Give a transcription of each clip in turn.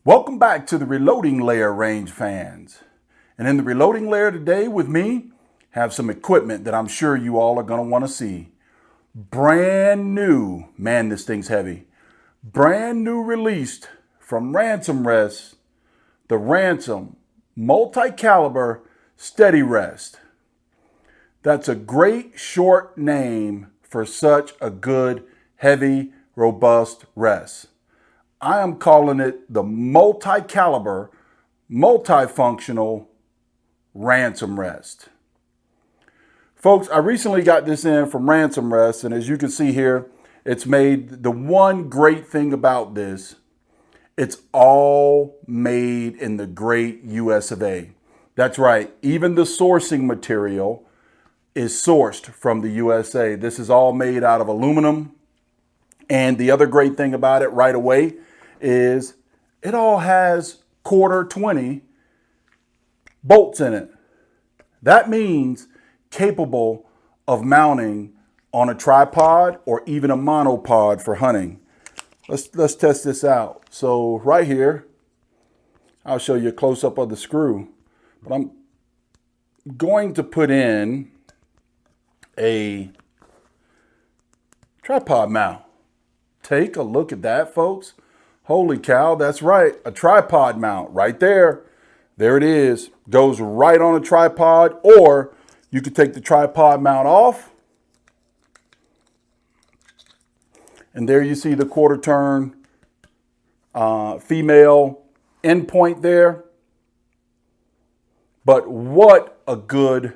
Welcome back to the Reloading Layer, range fans. And in the Reloading Layer today with me, have some equipment that I'm sure you all are going to want to see. Brand new, man, this thing's heavy. Brand new released from Ransom, the Ransom Multicaliber Steady Rest. That's a great short name for such a good, heavy, robust rest. I am calling it the Multicaliber, multifunctional Ransom Rest. Folks, I recently got this in from Ransom Rest, and as you can see here, it's made. The one great thing about this, it's all made in the great US of A. That's right, even the sourcing material is sourced from the USA. This is all made out of aluminum. And the other great thing about it right away is it all has quarter 20 bolts in it. That means capable of mounting on a tripod or even a monopod for hunting. Let's test this out. So right here, I'll show you a close-up of the screw. But I'm going to put in a tripod mount. Take a look at that, folks. Holy cow, that's right, a tripod mount right there. There it is, goes right on a tripod, or you could take the tripod mount off. And there you see the quarter turn female endpoint there. But what a good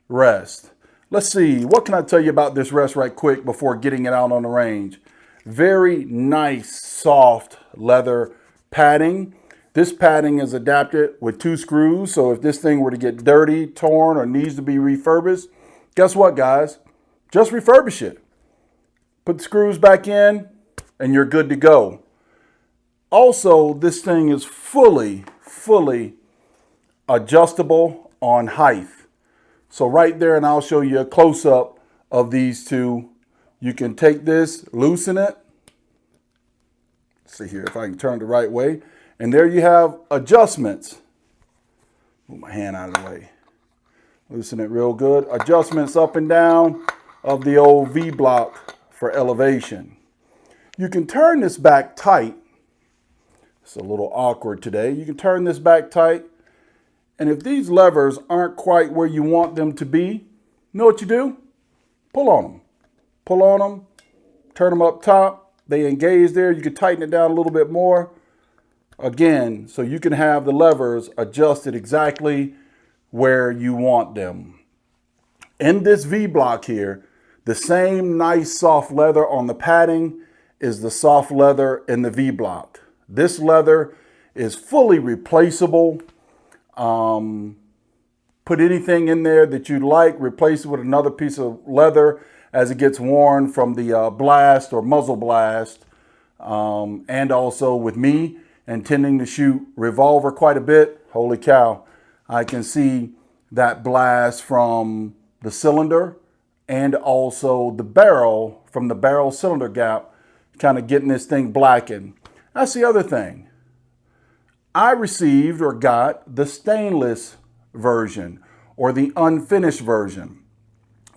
rest. Let's see, what can I tell you about this rest right quick before getting it out on the range? Very nice, soft leather padding. This padding is adapted with 2 screws. So if this thing were to get dirty, torn, or needs to be refurbished, guess what, guys? Just refurbish it. Put the screws back in and you're good to go. Also, this thing is fully adjustable on height. So right there, and I'll show you a close-up of these two. You can take this, loosen it. Let's see here if I can turn it the right way. And there you have adjustments. Move my hand out of the way. Loosen it real good. Adjustments up and down of the old V-block for elevation. You can turn this back tight. It's a little awkward today. You can turn this back tight. And if these levers aren't quite where you want them to be, you know what you do? Pull on them. Pull on them, turn them up top. They engage there. You can tighten it down a little bit more. Again, so you can have the levers adjusted exactly where you want them. In this V-block here, the same nice soft leather on the padding is the soft leather in the V-block. This leather is fully replaceable. Put anything in there that you'd like, replace it with another piece of leather as it gets worn from the blast or muzzle blast. And also with me intending to shoot revolver quite a bit, holy cow, I can see that blast from the cylinder and also the barrel from the barrel cylinder gap, kind of getting this thing blackened. That's the other thing. I received or got the stainless version or the unfinished version.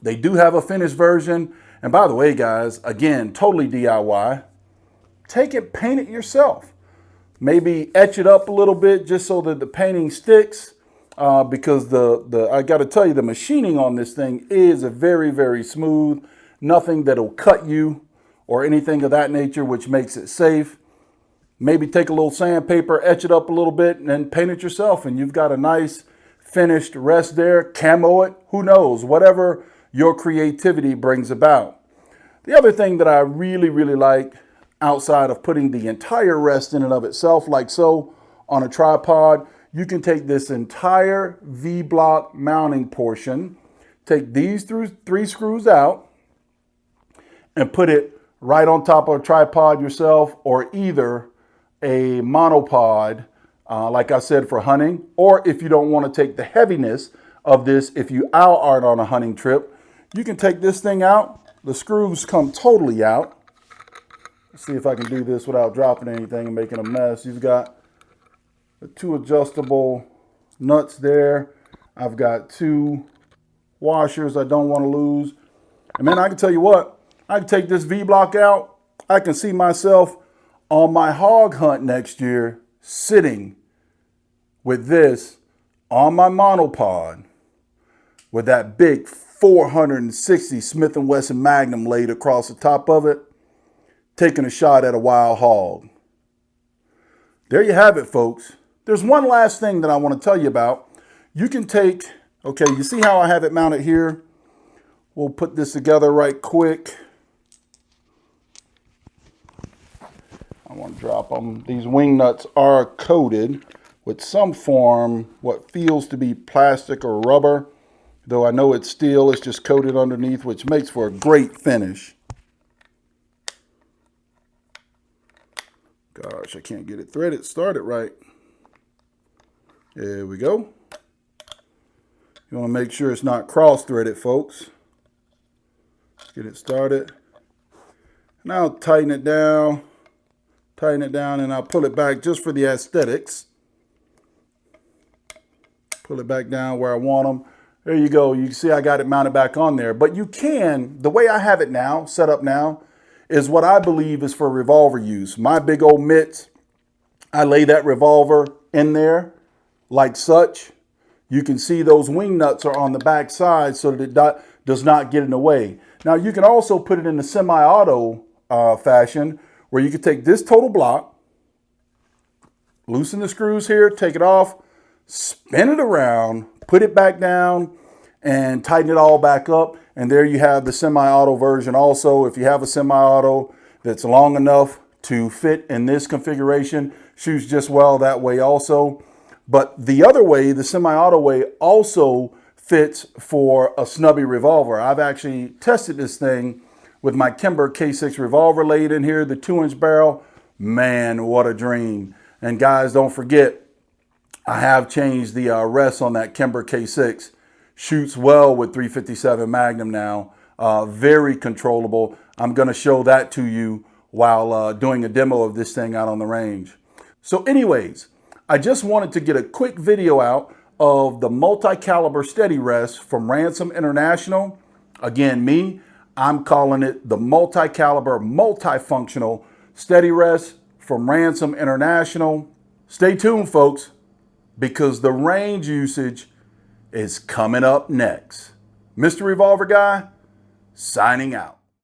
They do have a finished version. And by the way, guys, again, totally DIY. Take it, paint it yourself. Maybe etch it up a little bit just so that the painting sticks. Because I got to tell you, the machining on this thing is a very smooth. Nothing that'll cut you or anything of that nature, which makes it safe. Maybe take a little sandpaper, etch it up a little bit, and then paint it yourself. And you've got a nice finished rest there. Camo it, who knows, whatever your creativity brings about. The other thing that I really like, outside of putting the entire rest in and of itself like so on a tripod, you can take this entire V-block mounting portion, take these 3 screws out, and put it right on top of a tripod yourself, or either a monopod, like I said, for hunting, or if you don't want to take the heaviness of this, if you aren't on a hunting trip, you can take this thing out. The screws come totally out. Let's see if I can do this without dropping anything and making a mess. You've got the 2 adjustable nuts there. I've got 2 washers I don't want to lose. And man, I can tell you what, I can take this V-block out. I can see myself on my hog hunt next year sitting with this on my monopod with that big 460 Smith & Wesson Magnum laid across the top of it, taking a shot at a wild hog. There you have it, folks. There's one last thing that I want to tell you about. You can take, okay, you see how I have it mounted here? We'll put this together right quick. I want to drop them. These wing nuts are coated with some form, what feels to be plastic or rubber. Though I know it's steel, it's just coated underneath, which makes for a great finish. Gosh, I can't get it threaded started right. There we go. You want to make sure it's not cross-threaded, folks. Get it started. Now tighten it down, and I'll pull it back just for the aesthetics. Pull it back down where I want them. There you go. You can see I got it mounted back on there. But you can, the way I have it now, set up now, is what I believe is for revolver use. My big old mitts, I lay that revolver in there like such. You can see those wing nuts are on the back side so that it does not get in the way. Now you can also put it in the semi-auto fashion where you can take this total block, loosen the screws here, take it off, spin it around, put it back down, and tighten it all back up. And there you have the semi-auto version also. If you have a semi-auto that's long enough to fit in this configuration, shoots just well that way also. But the other way, the semi-auto way, also fits for a snubby revolver. I've actually tested this thing with my Kimber K6 revolver laid in here, the 2-inch barrel. Man, what a dream. And guys, don't forget, I have changed the rest on that Kimber K6. Shoots well with 357 Magnum now. Very controllable. I'm going to show that to you while doing a demo of this thing out on the range. So anyways, I just wanted to get a quick video out of the Multicaliber steady rest from Ransom International. Again, I'm calling it the Multicaliber multifunctional steady rest from Ransom International. Stay tuned, folks, because the range usage is coming up next. Mr. Revolver Guy, signing out.